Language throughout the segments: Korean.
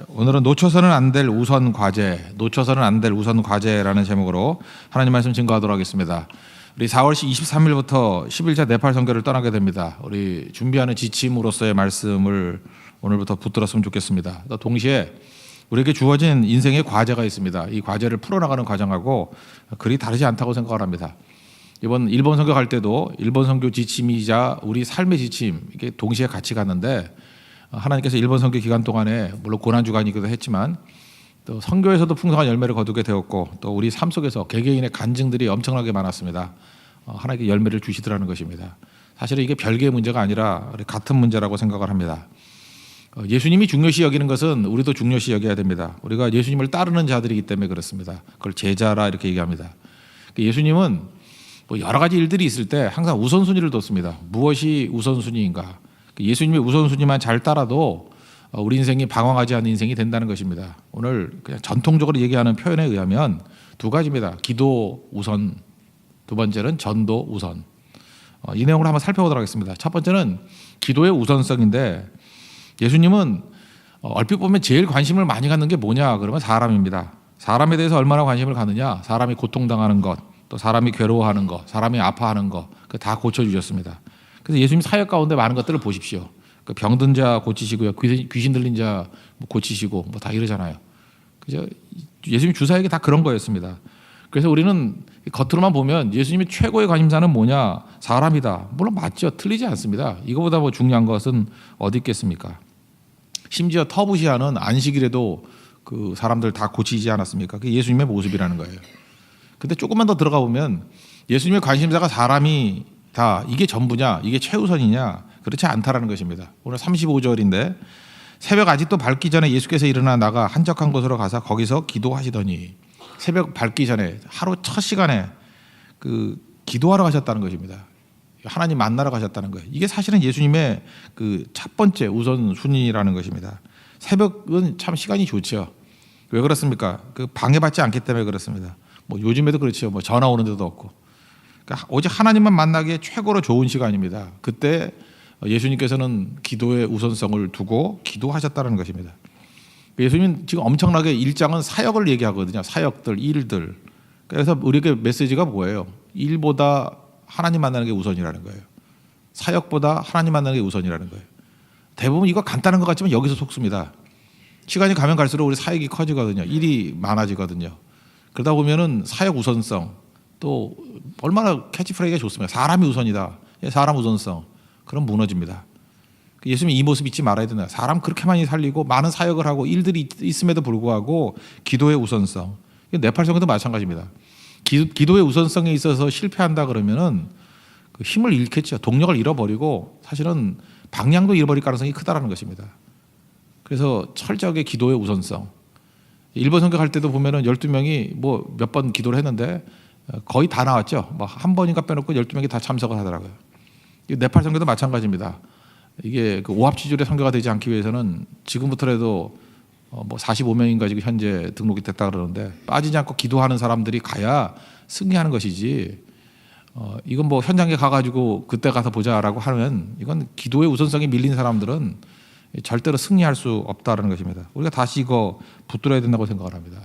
오늘은 놓쳐서는 안 될 우선 과제, 놓쳐서는 안 될 우선 과제라는 제목으로 하나님 말씀 증거하도록 하겠습니다. 우리 4월 23일부터 10일차 네팔 선교를 떠나게 됩니다. 우리 준비하는 지침으로서의 말씀을 오늘부터 붙들었으면 좋겠습니다. 또 동시에 우리에게 주어진 인생의 과제가 있습니다. 이 과제를 풀어나가는 과정하고 그리 다르지 않다고 생각을 합니다. 이번 일본 선교 갈 때도 일본 선교 지침이자 우리 삶의 지침 이게 동시에 같이 갔는데 하나님께서 일본 선교 기간 동안에 물론 고난 주간이기도 했지만 또 선교에서도 풍성한 열매를 거두게 되었고 또 우리 삶 속에서 개개인의 간증들이 엄청나게 많았습니다. 하나님께 열매를 주시더라는 것입니다. 사실은 이게 별개의 문제가 아니라 같은 문제라고 생각을 합니다. 예수님이 중요시 여기는 것은 우리도 중요시 여겨야 됩니다. 우리가 예수님을 따르는 자들이기 때문에 그렇습니다. 그걸 제자라 이렇게 얘기합니다. 예수님은 뭐 여러 가지 일들이 있을 때 항상 우선순위를 뒀습니다. 무엇이 우선순위인가? 예수님의 우선순위만 잘 따라도 우리 인생이 방황하지 않는 인생이 된다는 것입니다. 오늘 그냥 전통적으로 얘기하는 표현에 의하면 두 가지입니다. 기도 우선, 두 번째는 전도 우선. 이 내용을 한번 살펴보도록 하겠습니다. 첫 번째는 기도의 우선성인데 예수님은 얼핏 보면 제일 관심을 많이 갖는 게 뭐냐 그러면 사람입니다. 사람에 대해서 얼마나 관심을 갖느냐, 사람이 고통당하는 것, 또 사람이 괴로워하는 것, 사람이 아파하는 것, 다 고쳐주셨습니다. 그래서 예수님 사역 가운데 많은 것들을 보십시오. 병든 자 고치시고요, 귀신 들린 자 고치시고 뭐 다 이러잖아요. 그죠? 예수님 주사역이 다 그런 거였습니다. 그래서 우리는 겉으로만 보면 예수님의 최고의 관심사는 뭐냐? 사람이다. 물론 맞죠. 틀리지 않습니다. 이거보다 뭐 중요한 것은 어디 있겠습니까? 심지어 터부시아는 안식일에도 그 사람들 다 고치지 않았습니까? 그게 예수님의 모습이라는 거예요. 근데 조금만 더 들어가 보면 예수님의 관심사가 사람이 다 이게 전부냐, 이게 최우선이냐, 그렇지 않다라는 것입니다. 오늘 35절인데 새벽 아직도 밝기 전에 예수께서 일어나 나가 한적한 곳으로 가서 거기서 기도하시더니 새벽 밝기 전에 하루 첫 시간에 그 기도하러 가셨다는 것입니다. 하나님 만나러 가셨다는 거예요. 이게 사실은 예수님의 그 첫 번째 우선순위라는 것입니다. 새벽은 참 시간이 좋죠. 왜 그렇습니까? 그 방해받지 않기 때문에 그렇습니다. 뭐 요즘에도 그렇죠. 뭐 전화 오는 데도 없고. 그러니까 오직 하나님만 만나기에 최고로 좋은 시간입니다. 그때 예수님께서는 기도의 우선성을 두고 기도하셨다는 것입니다. 예수님은 지금 엄청나게 일장은 사역을 얘기하거든요. 사역들, 일들. 그래서 우리에게 메시지가 뭐예요? 일보다 하나님 만나는 게 우선이라는 거예요. 사역보다 하나님 만나는 게 우선이라는 거예요. 대부분 이거 간단한 것 같지만 여기서 속습니다. 시간이 가면 갈수록 우리 사역이 커지거든요. 일이 많아지거든요. 그러다 보면은 사역 우선성 또 얼마나 캐치프레이즈가 좋습니다. 사람이 우선이다. 사람 우선성. 그럼 무너집니다. 예수님이 이 모습 잊지 말아야 된다. 사람 그렇게 많이 살리고 많은 사역을 하고 일들이 있음에도 불구하고 기도의 우선성. 네팔 선교도 마찬가지입니다. 기도의 우선성에 있어서 실패한다 그러면은 그 힘을 잃겠죠. 동력을 잃어버리고 사실은 방향도 잃어버릴 가능성이 크다라는 것입니다. 그래서 철저하게 기도의 우선성. 일본 선교 갈 때도 보면은 12명이 뭐 몇 번 기도를 했는데 거의 다 나왔죠. 뭐 한 번인가 빼놓고 12명이 다 참석을 하더라고요. 네팔 선교도 마찬가지입니다. 이게 그 오합지졸의 선교가 되지 않기 위해서는 지금부터라도 뭐 45명인가 지금 현재 등록이 됐다 그러는데 빠지지 않고 기도하는 사람들이 가야 승리하는 것이지. 이건 뭐 현장에 가가지고 그때 가서 보자라고 하면 이건 기도의 우선성이 밀린 사람들은 절대로 승리할 수 없다는 것입니다. 우리가 다시 이거 붙들어야 된다고 생각을 합니다.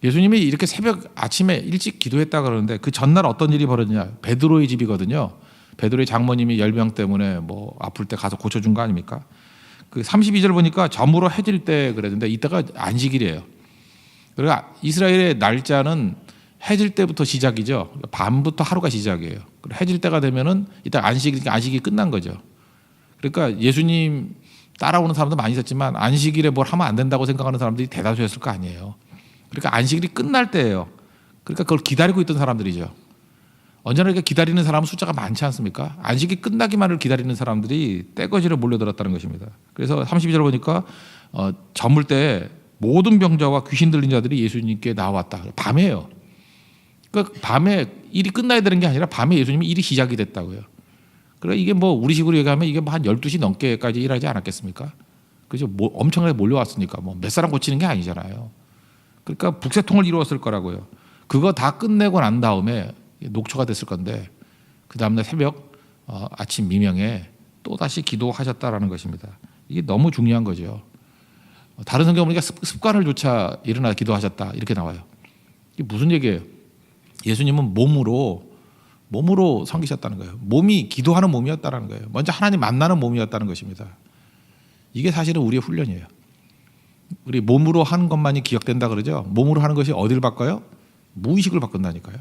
예수님이 이렇게 새벽 아침에 일찍 기도했다 그러는데 그 전날 어떤 일이 벌어지냐? 베드로의 집이거든요. 베드로의 장모님이 열병 때문에 뭐 아플 때 가서 고쳐준 거 아닙니까? 그 32절 보니까 저물어 해질 때 그랬는데 이때가 안식일이에요. 그러니까 이스라엘의 날짜는 해질 때부터 시작이죠. 밤부터 하루가 시작이에요. 해질 때가 되면은 이따 안식이 끝난 거죠. 그러니까 예수님 따라오는 사람도 많이 있었지만 안식일에 뭘 하면 안 된다고 생각하는 사람들이 대다수였을 거 아니에요. 그러니까 안식일이 끝날 때예요. 그러니까 그걸 기다리고 있던 사람들이죠. 언제나 이렇게 기다리는 사람은 숫자가 많지 않습니까? 안식이 끝나기만을 기다리는 사람들이 떼거지로 몰려들었다는 것입니다. 그래서 32절 보니까 저물 때 모든 병자와 귀신 들린 자들이 예수님께 나왔다. 밤에요. 그러니까 밤에 일이 끝나야 되는 게 아니라 밤에 예수님이 일이 시작이 됐다고요. 그러니까 이게 뭐 우리식으로 얘기하면 이게 뭐 한 12시 넘게까지 일하지 않았겠습니까? 그죠? 뭐 엄청나게 몰려왔으니까 뭐 몇 사람 고치는 게 아니잖아요. 그러니까 북새통을 이루었을 거라고요. 그거 다 끝내고 난 다음에 녹초가 됐을 건데 그 다음날 새벽 아침 미명에 또다시 기도하셨다라는 것입니다. 이게 너무 중요한 거죠. 다른 성경 보니까 습관을 조차 일어나 기도하셨다 이렇게 나와요. 이게 무슨 얘기예요? 예수님은 몸으로 섬기셨다는 거예요. 몸이 기도하는 몸이었다는 거예요. 먼저 하나님 만나는 몸이었다는 것입니다. 이게 사실은 우리의 훈련이에요. 우리 몸으로 하는 것만이 기억된다 그러죠. 몸으로 하는 것이 어디를 바꿔요? 무의식을 바꾼다니까요.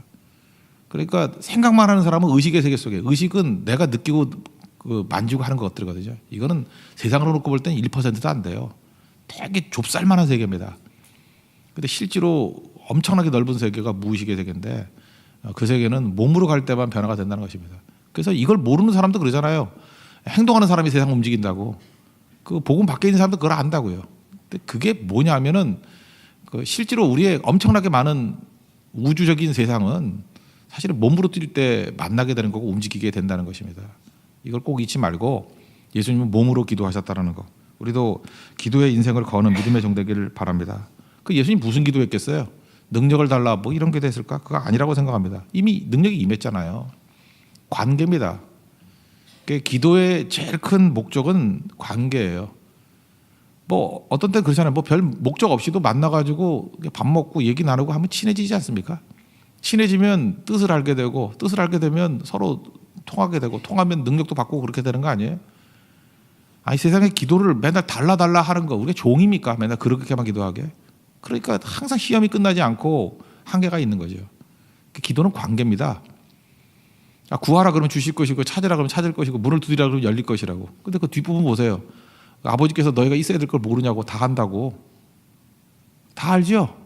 그러니까 생각만 하는 사람은 의식의 세계 속에, 의식은 내가 느끼고 만지고 하는 것들이거든요. 이거는 세상으로 놓고 볼 때는 1%도 안 돼요. 되게 좁쌀만한 세계입니다. 근데 실제로 엄청나게 넓은 세계가 무의식의 세계인데 그 세계는 몸으로 갈 때만 변화가 된다는 것입니다. 그래서 이걸 모르는 사람도 그러잖아요. 행동하는 사람이 세상 움직인다고. 그 복음 밖에 있는 사람도 그걸 안다고요. 근데 그게 뭐냐면은 실제로 우리의 엄청나게 많은 우주적인 세상은 사실은 몸으로 뛸 때 만나게 되는 거고 움직이게 된다는 것입니다. 이걸 꼭 잊지 말고 예수님은 몸으로 기도하셨다는 거. 우리도 기도의 인생을 거는 믿음의 정되기를 바랍니다. 그 예수님 무슨 기도했겠어요? 능력을 달라 뭐 이런 게 됐을까? 그거 아니라고 생각합니다. 이미 능력이 임했잖아요. 관계입니다. 기도의 제일 큰 목적은 관계예요. 뭐 어떤 때 그렇잖아요. 뭐 별 목적 없이도 만나가지고 밥 먹고 얘기 나누고 하면 친해지지 않습니까? 친해지면 뜻을 알게 되고 뜻을 알게 되면 서로 통하게 되고 통하면 능력도 받고 그렇게 되는 거 아니에요? 아니 세상에 기도를 맨날 달라 하는 거 우리가 종입니까? 맨날 그렇게만 기도하게? 그러니까 항상 시험이 끝나지 않고 한계가 있는 거죠. 기도는 관계입니다. 구하라 그러면 주실 것이고 찾으라 그러면 찾을 것이고 문을 두드리라 그러면 열릴 것이라고. 근데 그 뒷부분 보세요. 아버지께서 너희가 있어야 될 걸 모르냐고 다 한다고. 다 알죠?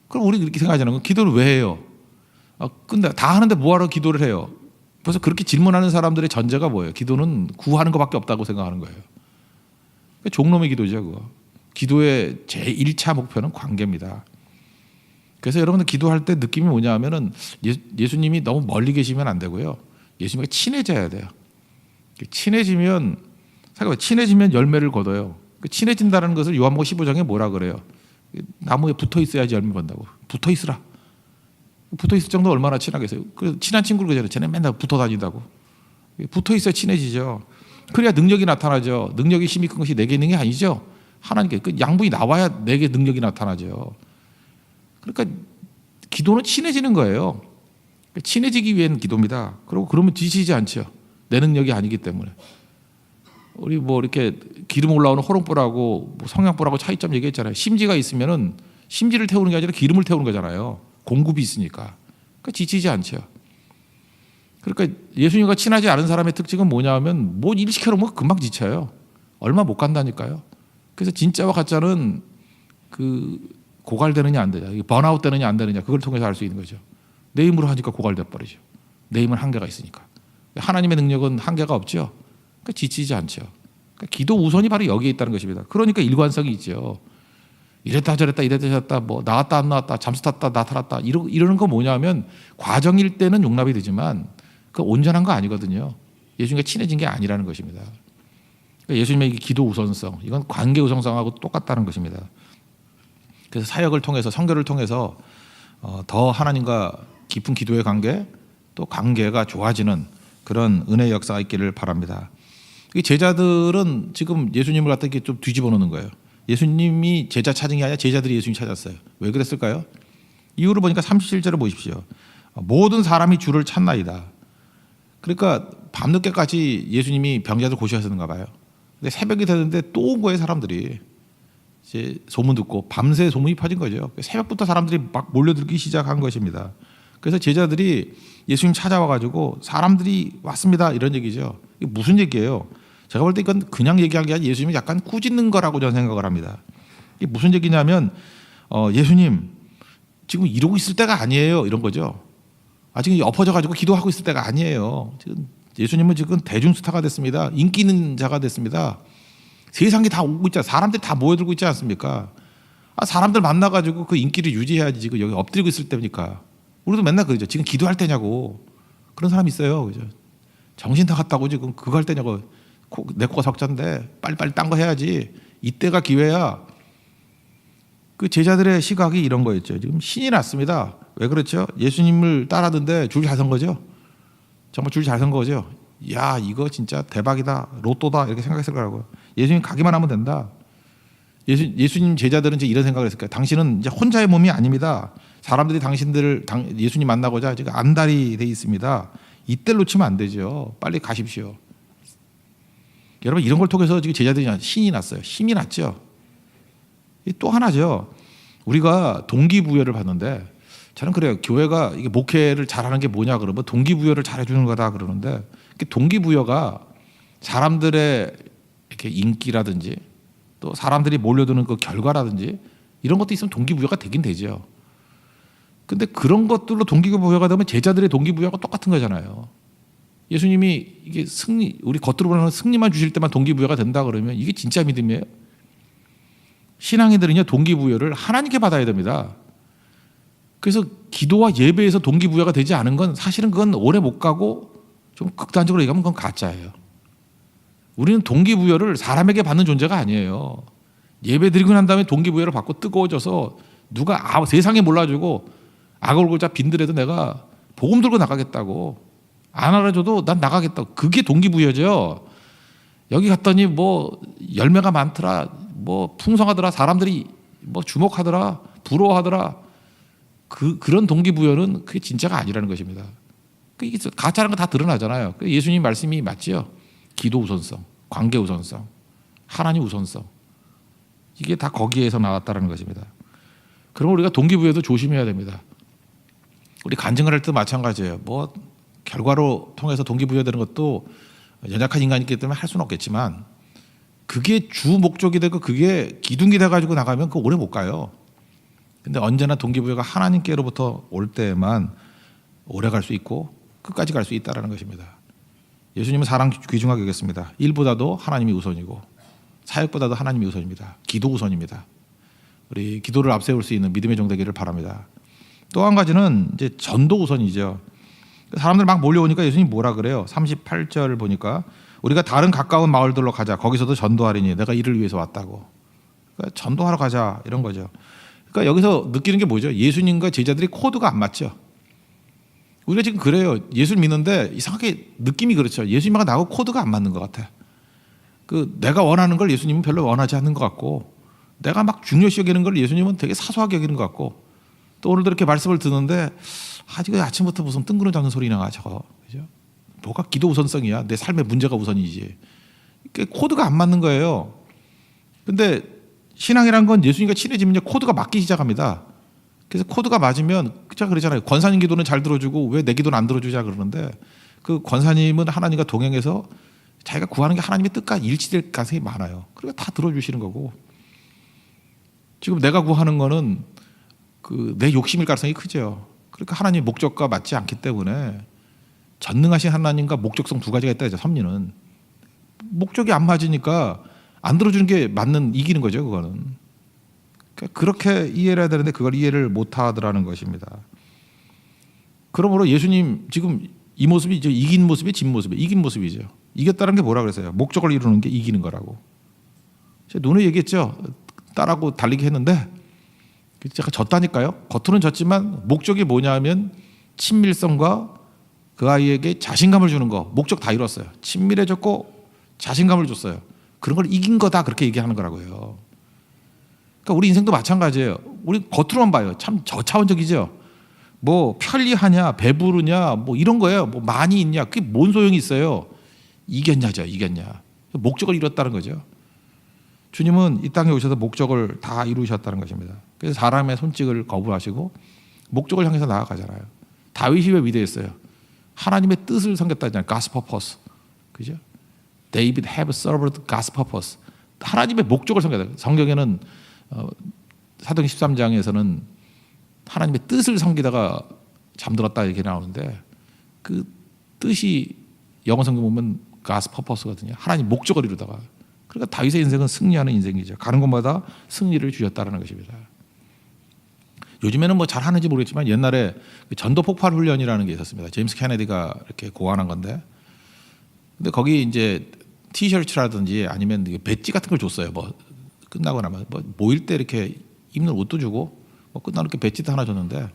그럼 우리 그렇게 생각하잖아요. 기도를 왜 해요? 근데 다 하는데 뭐하러 기도를 해요? 그래서 그렇게 질문하는 사람들의 전제가 뭐예요? 기도는 구하는 것밖에 없다고 생각하는 거예요. 종놈의 기도죠. 그거. 기도의 제1차 목표는 관계입니다. 그래서 여러분들 기도할 때 느낌이 뭐냐 하면은 예수님이 너무 멀리 계시면 안 되고요. 예수님과 친해져야 돼요. 친해지면 열매를 거둬요. 친해진다는 것을 요한복음 15장에 뭐라 그래요? 나무에 붙어 있어야지 열매 본다고. 붙어 있으라. 붙어 있을 정도 얼마나 친하겠어요? 그래서 친한 친구를 그러잖아요. 쟤네 맨날 붙어 다닌다고. 붙어 있어야 친해지죠. 그래야 능력이 나타나죠. 능력이 힘이 큰 것이 내게 있는 게 아니죠. 하나님께 그 양분이 나와야 내게 능력이 나타나죠. 그러니까 기도는 친해지는 거예요. 친해지기 위한 기도입니다. 그리고 그러면 지치지 않죠. 내 능력이 아니기 때문에. 우리 뭐 이렇게 기름 올라오는 호롱불하고 뭐 성냥불하고 차이점 얘기했잖아요. 심지가 있으면은 심지를 태우는 게 아니라 기름을 태우는 거잖아요. 공급이 있으니까. 그러니까 지치지 않죠. 그러니까 예수님과 친하지 않은 사람의 특징은 뭐냐면 뭐 일 시켜놓으면 금방 지쳐요. 얼마 못 간다니까요. 그래서 진짜와 가짜는 그 고갈되느냐 안 되냐, 번아웃 되느냐 안 되느냐 그걸 통해서 알 수 있는 거죠. 내 힘으로 하니까 고갈돼 버리죠. 내 힘은 한계가 있으니까. 하나님의 능력은 한계가 없죠. 그러니까 지치지 않죠. 그러니까 기도 우선이 바로 여기에 있다는 것입니다. 그러니까 일관성이 있죠. 이랬다 저랬다 이랬다 저랬다 뭐 나왔다 안 나왔다 잠수 탔다 나타났다 이러는 거 뭐냐면 과정일 때는 용납이 되지만 그 온전한 거 아니거든요. 예수님과 친해진 게 아니라는 것입니다. 그러니까 예수님의 기도 우선성 이건 관계 우선성하고 똑같다는 것입니다. 그래서 사역을 통해서 선교를 통해서 더 하나님과 깊은 기도의 관계 또 관계가 좋아지는 그런 은혜의 역사가 있기를 바랍니다. 이 제자들은 지금 예수님을 갖다 이렇게 좀 뒤집어 놓는 거예요. 예수님이 제자 찾은 게 아니라 제자들이 예수님 찾았어요. 왜 그랬을까요? 이유를 보니까 37절을 보십시오. 모든 사람이 주를 찾나이다. 그러니까 밤늦게까지 예수님이 병자들 고시하셨는가 봐요. 근데 새벽이 되는데 또 온 거예요, 사람들이. 이제 소문 듣고 밤새 소문이 퍼진 거죠. 새벽부터 사람들이 막 몰려들기 시작한 것입니다. 그래서 제자들이 예수님 찾아와가지고 사람들이 왔습니다 이런 얘기죠. 이게 무슨 얘기예요? 제가 볼 때 이건 그냥 얘기한 게 아니라 예수님이 약간 꾸짖는 거라고 저는 생각을 합니다. 이게 무슨 얘기냐면 예수님 지금 이러고 있을 때가 아니에요 이런 거죠. 지금 엎어져가지고 기도하고 있을 때가 아니에요. 지금 예수님은 지금 대중스타가 됐습니다. 인기 있는 자가 됐습니다. 세상이 다 오고 있잖아요. 사람들이 다 모여들고 있지 않습니까? 사람들 만나가지고 그 인기를 유지해야지 지금 여기 엎드리고 있을 때니까. 우리도 맨날 그러죠. 지금 기도할 때냐고. 그런 사람이 있어요. 그죠? 정신 나갔다고 지금 그거 할 때냐고. 내 코가 석자인데 빨리빨리 딴 거 해야지. 이때가 기회야. 그 제자들의 시각이 이런 거였죠. 지금 신이 났습니다. 왜 그렇죠? 예수님을 따라하던데 줄 잘 선 거죠. 정말 줄 잘 선 거죠. 야 이거 진짜 대박이다. 로또다 이렇게 생각했을 거라고요. 예수님 가기만 하면 된다. 예수님 제자들은 이제 이런 생각을 했을 거예요. 당신은 이제 혼자의 몸이 아닙니다. 사람들이 예수님 만나고자 지금 안달이 돼 있습니다. 이때를 놓치면 안 되죠. 빨리 가십시오. 여러분 이런 걸 통해서 지금 제자들이 신이 났어요. 힘이 났죠. 또 하나죠. 우리가 동기부여를 받는데 저는 그래요. 교회가 이게 목회를 잘하는 게 뭐냐 그러면 동기부여를 잘해주는 거다 그러는데 동기부여가 사람들의 이렇게 인기라든지 또 사람들이 몰려드는 그 결과라든지 이런 것도 있으면 동기부여가 되긴 되죠. 근데 그런 것들로 동기부여가 되면 제자들의 동기부여가 똑같은 거잖아요. 예수님이 이게 우리 겉으로 보는 승리만 주실 때만 동기부여가 된다 그러면 이게 진짜 믿음이에요? 신앙인들은요 동기부여를 하나님께 받아야 됩니다. 그래서 기도와 예배에서 동기부여가 되지 않은 건 사실은 그건 오래 못 가고 좀 극단적으로 얘기하면 그건 가짜예요. 우리는 동기부여를 사람에게 받는 존재가 아니에요. 예배 드리고 난 다음에 동기부여를 받고 뜨거워져서 누가 세상에 몰라주고 악얼굴자 빈들에도 내가 복음 들고 나가겠다고 안 알아줘도 난 나가겠다고 그게 동기부여죠. 여기 갔더니 뭐 열매가 많더라 뭐 풍성하더라 사람들이 뭐 주목하더라 부러워하더라 그런 동기부여는 그게 진짜가 아니라는 것입니다. 이게 가짜라는 거 다 드러나잖아요. 예수님 말씀이 맞지요. 기도 우선성, 관계 우선성, 하나님 우선성 이게 다 거기에서 나왔다는 것입니다. 그럼 우리가 동기부여도 조심해야 됩니다. 우리 간증을 할 때도 마찬가지예요. 뭐 결과로 통해서 동기부여되는 것도 연약한 인간이기 때문에 할 수는 없겠지만 그게 주 목적이 되고 그게 기둥이 돼가지고 나가면 그 오래 못 가요. 근데 언제나 동기부여가 하나님께로부터 올 때에만 오래 갈 수 있고 끝까지 갈 수 있다는 것입니다. 예수님은 사랑 귀중하게 여겼습니다. 일보다도 하나님이 우선이고 사역보다도 하나님이 우선입니다. 기도 우선입니다. 우리 기도를 앞세울 수 있는 믿음의 종 되기를 바랍니다. 또 한 가지는 이제 전도 우선이죠. 사람들 막 몰려오니까 예수님이 뭐라 그래요? 38절 보니까 우리가 다른 가까운 마을들로 가자. 거기서도 전도하리니 내가 이를 위해서 왔다고. 그러니까 전도하러 가자 이런 거죠. 그러니까 여기서 느끼는 게 뭐죠? 예수님과 제자들이 코드가 안 맞죠. 우리가 지금 그래요. 예수를 믿는데 이상하게 느낌이 그렇죠. 예수님과 나하고 코드가 안 맞는 것 같아. 내가 원하는 걸 예수님은 별로 원하지 않는 것 같고 내가 막 중요시 여기는 걸 예수님은 되게 사소하게 여기는 것 같고 또 오늘도 이렇게 말씀을 듣는데 지금 아침부터 무슨 뜬구름 잡는 소리 나가 저거. 그죠? 뭐가 기도 우선성이야. 내 삶의 문제가 우선이지. 코드가 안 맞는 거예요. 근데 신앙이란 건 예수님과 친해지면 코드가 맞기 시작합니다. 그래서 코드가 맞으면 제가 그러잖아요. 권사님 기도는 잘 들어주고 왜 내 기도는 안 들어주자 그러는데 그 권사님은 하나님과 동행해서 자기가 구하는 게 하나님의 뜻과 일치될 가능성이 많아요. 그러니까 다 들어주시는 거고 지금 내가 구하는 거는 내 욕심일 가능성이 크죠. 그러니까 하나님의 목적과 맞지 않기 때문에 전능하신 하나님과 목적성 두 가지가 있다. 섭리는 목적이 안 맞으니까 안 들어주는 게 이기는 거죠. 그거는. 그러니까 그렇게 이해를 해야 되는데 그걸 이해를 못하더라는 것입니다. 그러므로 예수님 지금 이 모습이 이긴 모습이 진 모습이에요. 이긴 모습이죠. 이겼다는 게 뭐라 그랬어요? 목적을 이루는 게 이기는 거라고. 제가 눈에 얘기했죠. 딸하고 달리기 했는데 제가 졌다니까요. 겉으로는 졌지만 목적이 뭐냐면 친밀성과 그 아이에게 자신감을 주는 거. 목적 다 이뤘어요. 친밀해졌고 자신감을 줬어요. 그런 걸 이긴 거다 그렇게 얘기하는 거라고요. 그러니까 우리 인생도 마찬가지예요. 우리 겉으로만 봐요. 참 저차원적이죠. 뭐 편리하냐 배부르냐 뭐 이런 거예요. 뭐 많이 있냐 그게 뭔 소용이 있어요. 이겼냐죠. 이겼냐. 목적을 이뤘다는 거죠. 주님은 이 땅에 오셔서 목적을 다 이루셨다는 것입니다. 그래서 사람의 손짓을 거부하시고 목적을 향해서 나아가잖아요. 다윗이 왜 위대했어요? 하나님의 뜻을 섬겼다잖아요. God's purpose. 그죠? David have served God's purpose. 하나님의 목적을 섬겼다. 성경에는 사도행 13장에서는 하나님의 뜻을 섬기다가 잠들었다 이렇게 나오는데 그 뜻이 영어 성경 보면 God's purpose거든요. 하나님 목적을 이루다가. 그러니까 다윗의 인생은 승리하는 인생이죠. 가는 곳마다 승리를 주셨다는 것입니다. 요즘에는 뭐 잘하는지 모르겠지만 옛날에 전도 폭발 훈련이라는 게 있었습니다. 제임스 케네디가 이렇게 고안한 건데, 근데 거기 이제 티셔츠라든지 아니면 배지 같은 걸 줬어요. 뭐 끝나고 나면 뭐 모일 때 이렇게 입는 옷도 주고 뭐 끝나고 이렇게 배지도 하나 줬는데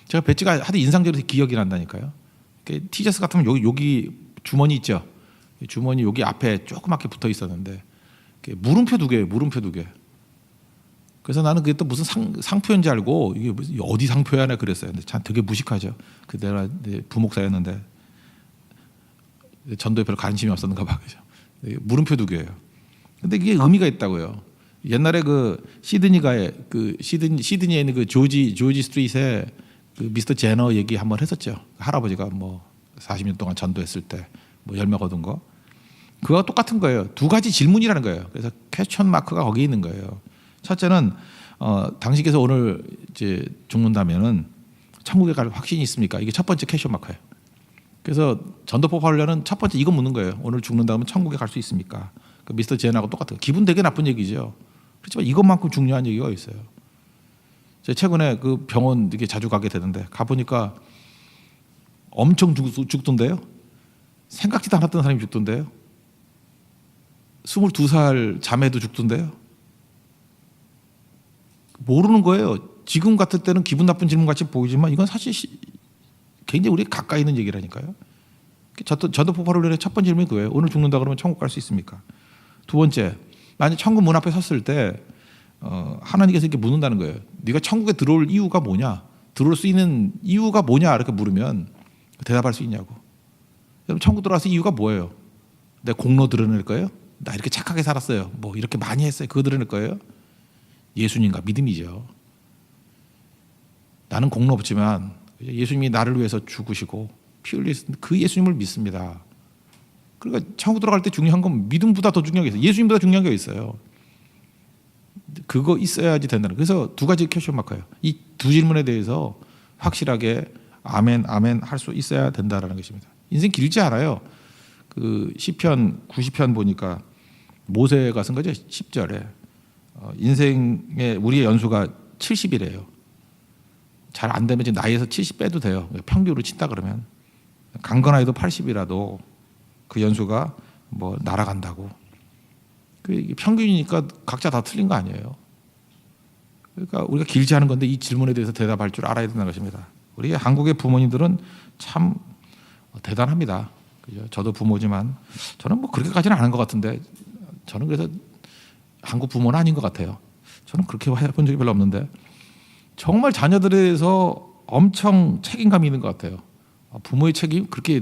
제가 배지가 하도 인상적으로 기억이 난다니까요. 티셔츠 같으면 여기 주머니 있죠. 주머니 여기 앞에 조그맣게 붙어 있었는데 물음표 두 개예요. 물음표 두 개. 그래서 나는 그게 또 무슨 상표인지 알고 이게 무슨 어디 상표야 나 그랬어요. 근데 참 되게 무식하죠. 그 내가 부목사였는데 전도에 별로 관심이 없었는가 봐. 그죠. 물음표 두 개예요. 근데 이게 의미가 있다고요. 옛날에 그 시드니가에 그 시드니에 있는 그 조지 스트릿에 그 미스터 제너 얘기 한번 했었죠. 할아버지가 뭐 40년 동안 전도했을 때 뭐 열매 거둔 거. 그거와 똑같은 거예요. 두 가지 질문이라는 거예요. 그래서 퀘스천 마크가 거기 있는 거예요. 첫째는 당신께서 오늘 이제 죽는다면은 천국에 갈 확신이 있습니까? 이게 첫 번째 퀘스천 마크예요. 그래서 전도법 하려는 첫 번째 이거 묻는 거예요. 오늘 죽는다면 천국에 갈 수 있습니까? 그 미스터 제너하고 똑같아요. 기분 되게 나쁜 얘기죠. 그렇지만 이것만큼 중요한 얘기가 있어요. 제가 최근에 그 병원 이렇게 자주 가게 되는데 가보니까 엄청 죽던데요. 생각지도 않았던 사람이 죽던데요. 22살 자매도 죽던데요. 모르는 거예요. 지금 같을 때는 기분 나쁜 질문 같이 보이지만 이건 사실 굉장히 우리 가까이 있는 얘기라니까요. 전도법 훈련의 첫 번째 질문이 그거예요. 오늘 죽는다 그러면 천국 갈 수 있습니까? 두 번째, 만약 천국 문 앞에 섰을 때 하나님께서 이렇게 묻는다는 거예요. 네가 천국에 들어올 이유가 뭐냐? 들어올 수 있는 이유가 뭐냐? 이렇게 물으면 대답할 수 있냐고. 여러분 천국 들어와서 이유가 뭐예요? 내 공로 드러낼 거예요? 나 이렇게 착하게 살았어요. 뭐 이렇게 많이 했어요. 그거 드러낼 거예요? 예수님과 믿음이죠. 나는 공로 없지만 예수님이 나를 위해서 죽으시고 피 흘리신 그 예수님을 믿습니다. 그러니까 천국 들어갈 때 중요한 건 믿음보다 더 중요한 게 있어요. 예수님보다 중요한 게 있어요. 그거 있어야지 된다는. 그래서 두 가지 퀘스천 마크예요. 이 두 질문에 대해서 확실하게 아멘 할 수 있어야 된다라는 것입니다. 인생 길지 않아요. 그 시편 90편 보니까 모세가 쓴 거죠. 10절에 인생의 우리의 연수가 70이래요. 잘 안 되면 지금 나이에서 70 빼도 돼요. 평균으로 친다 그러면 강건하여도 80이라도 그 연수가 뭐 날아간다고. 그 평균이니까 각자 다 틀린 거 아니에요. 그러니까 우리가 길지 않은 건데 이 질문에 대해서 대답할 줄 알아야 된다는 것입니다. 우리 한국의 부모님들은 참 대단합니다. 그죠? 저도 부모지만 저는 뭐 그렇게까지는 안 한 것 같은데 저는 그래서 한국 부모는 아닌 것 같아요. 저는 그렇게 해본 적이 별로 없는데 정말 자녀들에 대해서 엄청 책임감이 있는 것 같아요. 부모의 책임 그렇게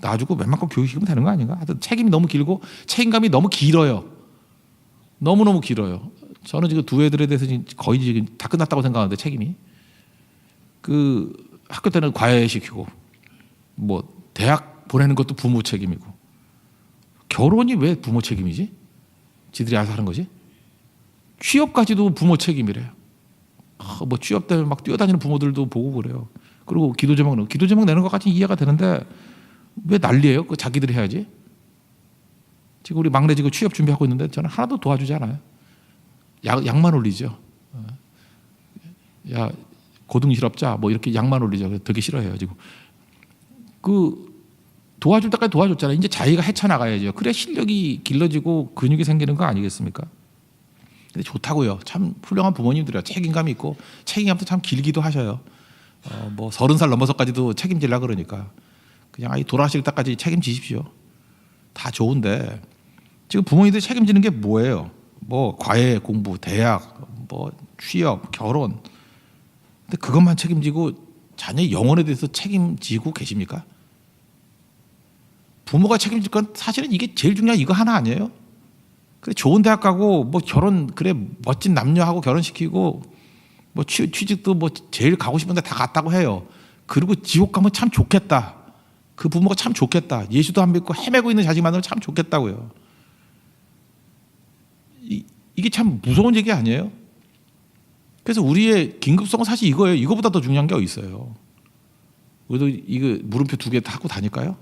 놔주고 웬만큼 교육시키면 되는 거 아닌가? 하여튼 책임이 너무 길고 책임감이 너무 길어요. 너무너무 길어요. 저는 지금 두 애들에 대해서 거의 지금 다 끝났다고 생각하는데 책임이 그 학교 때는 과외시키고 뭐 대학 보내는 것도 부모 책임이고 결혼이 왜 부모 책임이지? 지들이 알아서 하는 거지? 취업까지도 부모 책임이래요. 뭐 취업 때문에 막 뛰어다니는 부모들도 보고 그래요. 그리고 기도 제목 내는 것까지 이해가 되는데 왜 난리예요? 그 자기들이 해야지. 지금 우리 막내 지금 취업 준비하고 있는데 저는 하나도 도와주지 않아요. 약만 올리죠. 야 고등 실업자 뭐 이렇게 약만 올리죠. 되게 싫어해요 지금. 그 도와줄 때까지 도와줬잖아요. 이제 자기가 헤쳐나가야죠. 그래 실력이 길러지고 근육이 생기는 거 아니겠습니까? 근데 좋다고요. 참 훌륭한 부모님들이야. 책임감이 있고 책임감도 참 길기도 하셔요. 뭐 30살 넘어서까지도 책임질라 그러니까 그냥 아이 돌아가실 때까지 책임지십시오. 다 좋은데 지금 부모님들이 책임지는 게 뭐예요? 뭐 과외 공부, 대학, 뭐 취업, 결혼. 근데 그것만 책임지고 자녀의 영혼에 대해서 책임지고 계십니까? 부모가 책임질 건 사실은 이게 제일 중요한 이거 하나 아니에요? 그래 좋은 대학 가고 뭐 결혼 그래 멋진 남녀하고 결혼시키고 뭐 취직도 뭐 제일 가고 싶은데 다 갔다고 해요. 그리고 지옥 가면 참 좋겠다. 그 부모가 참 좋겠다. 예수도 안 믿고 헤매고 있는 자식 만나면 참 좋겠다고요. 이게 참 무서운 얘기 아니에요? 그래서 우리의 긴급성은 사실 이거예요. 이거보다 더 중요한 게 어디 있어요? 우리도 이거 물음표 2개 하고 다닐까요?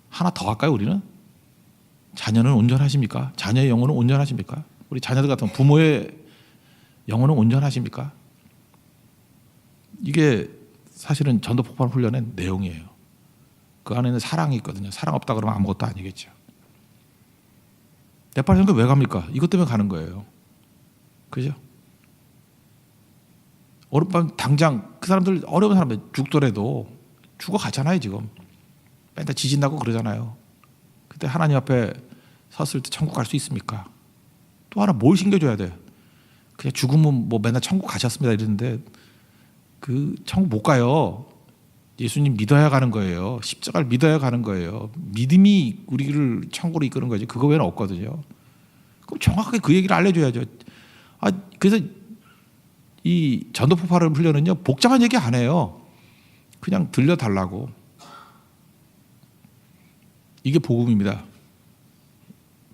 하나 더 할까요? 우리는? 자녀는 온전하십니까? 자녀의 영혼은 온전하십니까? 우리 자녀들 같은 부모의 영혼은 온전하십니까? 이게 사실은 전도 폭발 훈련의 내용이에요. 그 안에는 사랑이 있거든요. 사랑 없다 그러면 아무것도 아니겠죠. 네팔 선교 왜 갑니까? 이것 때문에 가는 거예요. 그죠? 어젯밤 당장 그 사람들 어려운 사람들 죽더라도 죽어가잖아요 지금. 맨날 지진 나고 그러잖아요. 그때 하나님 앞에 섰을 때 천국 갈 수 있습니까? 또 하나 뭘 신겨줘야 돼? 그냥 죽으면 뭐 맨날 천국 가셨습니다 이랬는데 그 천국 못 가요. 예수님 믿어야 가는 거예요. 십자가를 믿어야 가는 거예요. 믿음이 우리를 천국으로 이끄는 거지. 그거 외에는 없거든요. 그럼 정확하게 그 얘기를 알려줘야죠. 그래서 이 전도폭발을 훈련은요 복잡한 얘기 안 해요. 그냥 들려달라고. 이게 복음입니다.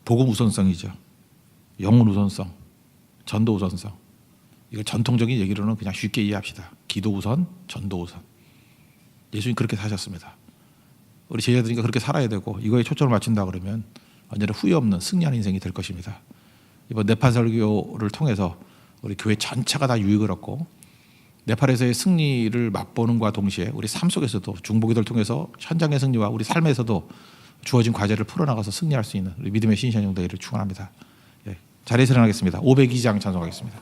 복음 우선성이죠. 영혼 우선성, 전도 우선성. 이걸 전통적인 얘기로는 그냥 쉽게 이해합시다. 기도 우선, 전도 우선. 예수님 그렇게 사셨습니다. 우리 제자들이니까 그렇게 살아야 되고 이거에 초점을 맞춘다 그러면 완전히 후회 없는 승리하는 인생이 될 것입니다. 이번 네팔 설교를 통해서 우리 교회 전체가 다 유익을 얻고 네팔에서의 승리를 맛보는과 동시에 우리 삶 속에서도 중보기도를 통해서 현장의 승리와 우리 삶에서도 주어진 과제를 풀어나가서 승리할 수 있는 우리 믿음의 신실한 종 되기를 축원합니다. 자리에서 일어나겠습니다. 502장 찬송하겠습니다.